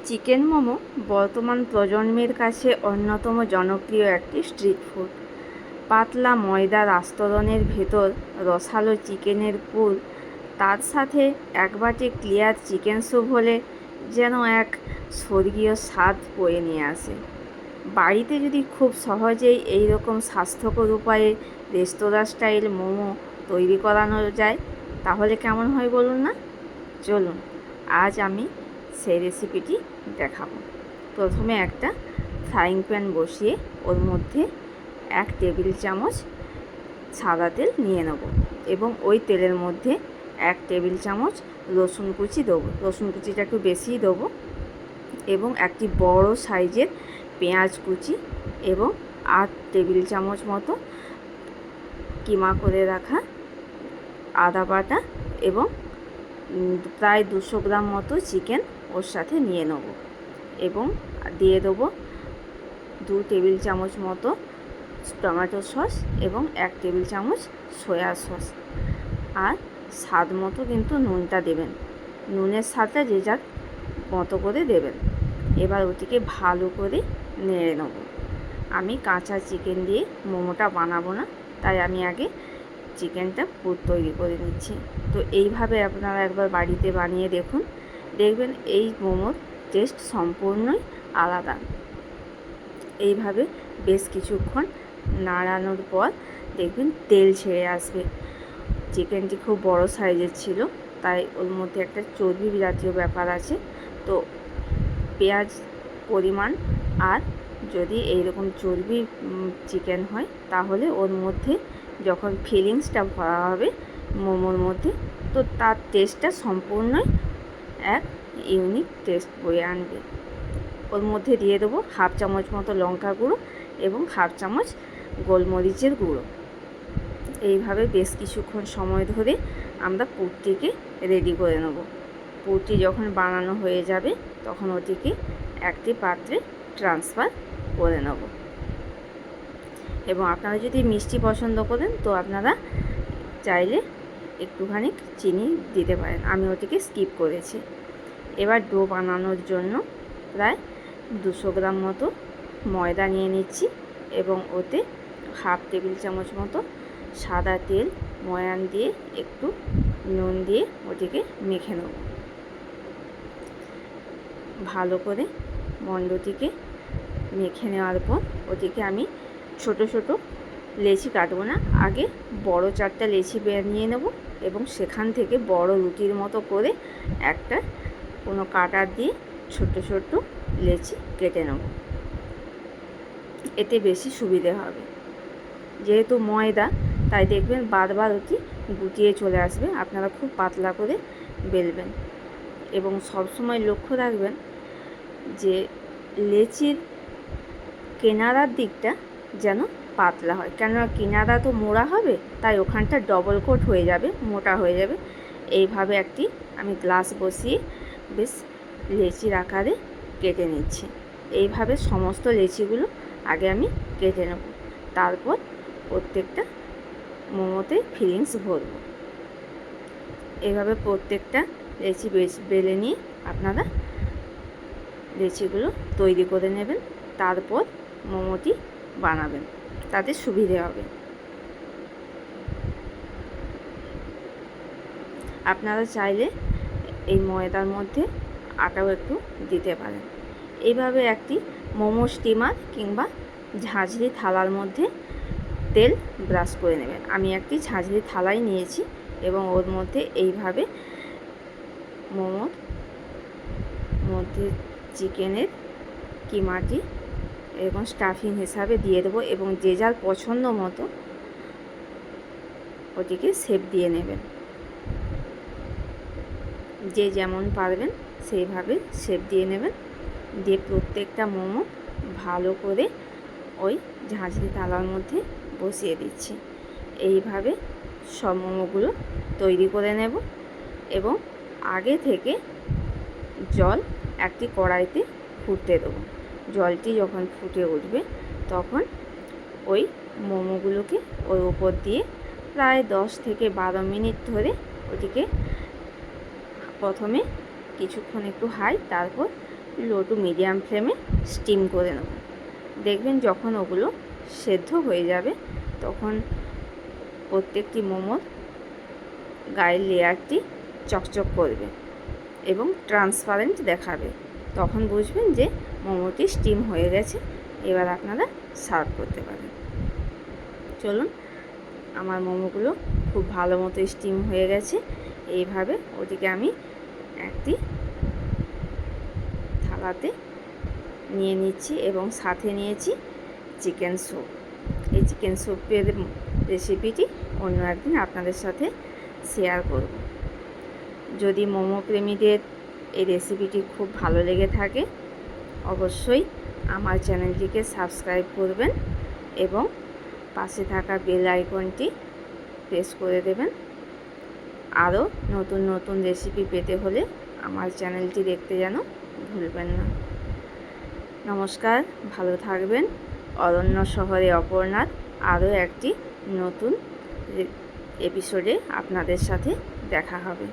Chicken momo বর্তমান প্রজন্মের কাছে অন্যতম জনপ্রিয় একটি স্ট্রিট ফুড। পাতলা ময়দার আস্তরণের ভেতর রসালো চিকেনের পুর, তার সাথে এক বাটি ক্লিয়ার চিকেন স্যুপ হলে যেন এক স্বর্গীয় স্বাদ বয়ে নিয়ে আসে। বাড়িতে যদি খুব সহজেই এই রকম স্বাস্থ্যকর উপায়ে রেস্তোরাঁ স্টাইল মোমো তৈরি করানো যায় তাহলে কেমন হয় বলুন না। চলুন আজ আমি সেই রেসিপিটি দেখাবো। প্রথমে একটা ফ্রাইং প্যান বসিয়ে ওর মধ্যে 1 টেবিল চামচ সাদা তেল নিয়ে নেব এবং ওই তেলের মধ্যে 1 টেবিল চামচ রসুন কুচি দেবো। রসুন কুচিটা একটু বেশিই দেবো এবং একটি বড় সাইজের পেঁয়াজ কুচি এবং 8 টেবিল চামচ মতো কিমা করে রাখা আদা বাটা এবং প্রায় 200 গ্রাম মতো চিকেন ওর সাথে নিয়ে নেব এবং দিয়ে দেবো 2 টেবিল চামচ মতো টমেটো সস এবং 1 টেবিল চামচ সয়া সস। আর স্বাদ মতো কিন্তু নুনটা দেবেন, নুনের স্বাদটা যে যার মতো করে দেবেন। এবার ওটিকে ভালো করে নেড়ে নেব। আমি কাঁচা চিকেন দিয়ে মোমোটা বানাবো না, তাই আমি আগে চিকেনটা পুর তৈরি করে নিচ্ছি। তো এইভাবে আপনারা একবার বাড়িতে বানিয়ে দেখুন, দেখবেন এই মোমোর টেস্ট সম্পূর্ণই আলাদা। এইভাবে বেশ কিছুক্ষণ নাড়ানোর পর দেখবেন তেল ছেড়ে আসবে। চিকেনটি খুব বড় সাইজের ছিল, তাই ওর মধ্যে একটা চর্বি জাতীয় ব্যাপার আছে। তো পেঁয়াজ পরিমাণ আর যদি এইরকম চর্বি চিকেন হয় তাহলে ওর মধ্যে যখন ফিলিংসটা ভরা হবে মোমোর মধ্যে, তো তার টেস্টটা সম্পূর্ণই এক ইউনিক টেস্ট বয়ে আনবে। ওর মধ্যে দিয়ে দেবো 1/2 চামচ মতো লঙ্কা গুঁড়ো এবং 1/2 চামচ গোলমরিচের গুঁড়ো। এইভাবে বেশ কিছুক্ষণ সময় ধরে আমরা পুরটিকে রেডি করে নেব। পুরটি যখন বানানো হয়ে যাবে তখন ওটিকে একটি পাত্রে ট্রান্সফার করে নেব এবং আপনারা যদি মিষ্টি পছন্দ করেন তো আপনারা চাইলে একটুখানি চিনি দিতে পারেন, আমি ওটিকে স্কিপ করেছি। এবার ডো বানানোর জন্য প্রায় 200 গ্রাম মতো ময়দা নিয়ে নিচ্ছি এবং ওতে 1/2 টেবিল চামচ মতো সাদা তেল ময়ান দিয়ে একটু নুন দিয়ে ওটিকে মেখে নেব। ভালো করে মণ্ডটিকে মেখে নেওয়ার পর ওটিকে আমি ছোট ছোট লেচি কাটবো না, আগে বড় 4টা লেচি বানিয়ে নেব এবং সেখান থেকে বড় রুটির মতো করে একটা কোনো কাটার দিয়ে ছোট ছোট লেচি কেটে নেব। এতে বেশি সুবিধে হবে, যেহেতু ময়দা তাই দেখবেন বারবার ওটি গুটিয়ে চলে আসবে। আপনারা খুব পাতলা করে বেলবেন এবং সবসময় লক্ষ্য রাখবেন যে লেচির কিনারার দিকটা যেন পাতলা হয়, কেননা কিনারা তো মোড়া হবে, তাই ওখানটা ডবল কোট হয়ে যাবে, মোটা হয়ে যাবে। এইভাবে একটি আমি গ্লাস বসিয়ে বেশ লেচির আকারে কেটে নিচ্ছি। এইভাবে সমস্ত লেচিগুলো আগে আমি কেটে নেব, তারপর প্রত্যেকটা মোমোতে ফিলিংস ভরব। এইভাবে প্রত্যেকটা লেচি বেলে নিয়ে আপনারা লেচিগুলো তৈরি করে নেবেন, তারপর মোমোটি বানাবেন, তাতে সুবিধে হবে। আপনারা চাইলে এই ময়দার মধ্যে আটাও একটু দিতে পারেন। এইভাবে একটি মোমো স্টিমার কিংবা ঝাঁঝরি থালার মধ্যে তেল ব্রাশ করে নেবেন। আমি একটি ঝাঁঝরি থালাই নিয়েছি এবং ওর মধ্যে এইভাবে মোমোর মধ্যে চিকেনের কিমাটি এবং স্টাফিং হিসাবে দিয়ে দেবো এবং যে যার পছন্দ মতো ওটিকে শেপ দিয়ে নেবেন। যে যেমন পারবেন সেইভাবে শেপ দিয়ে নেবেন। দিয়ে প্রত্যেকটা মোমো ভালো করে ওই ঝাঁঝরি থালার মধ্যে বসিয়ে দিচ্ছি। এইভাবে সব মোমোগুলো তৈরি করে নেব এবং আগে থেকে জল একটি কড়াইতে ফুটতে দেবো। জলটি যখন ফুটে উঠবে তখন ওই মোমোগুলোকে ওর উপর দিয়ে প্রায় 10 থেকে 12 মিনিট ধরে ওটিকে প্রথমে কিছুক্ষণ একটু হাই, তারপর লো টু মিডিয়াম ফ্লেমে স্টিম করে নেব। দেখবেন যখন ওগুলো সেদ্ধ হয়ে যাবে তখন প্রত্যেকটি মোমোর গায়ের লেয়ারটি চকচক করবে এবং ট্রান্সপারেন্ট দেখাবে। তখন বুঝবেন যে মোমোটি স্টিম হয়ে গেছে, এবার আপনারা সার্ভ করতে পারেন। চলুন, আমার মোমোগুলো খুব ভালো মতো স্টিম হয়ে গেছে। এইভাবে ওদিকে আমি একটি থালাতে নিয়ে নিচ্ছি এবং সাথে নিয়েছি চিকেন স্যুপ। এই চিকেন স্যুপের রেসিপিটি অন্য একদিন আপনাদের সাথে শেয়ার করব। যদি মোমো প্রেমীদের এই রেসিপিটি খুব ভালো লেগে থাকে অবশ্যই আমার চ্যানেলটিকে সাবস্ক্রাইব করবেন এবং পাশে থাকা বেল আইকনটি প্রেস করে দেবেন। আরও নতুন নতুন রেসিপি পেতে হলে আমার চ্যানেলটি দেখতে যেন ভুলবেন না। নমস্কার, ভালো থাকবেন। অরণ্য শহরে অপর্ণার আরও একটি নতুন এপিসোডে আপনাদের সাথে দেখা হবে।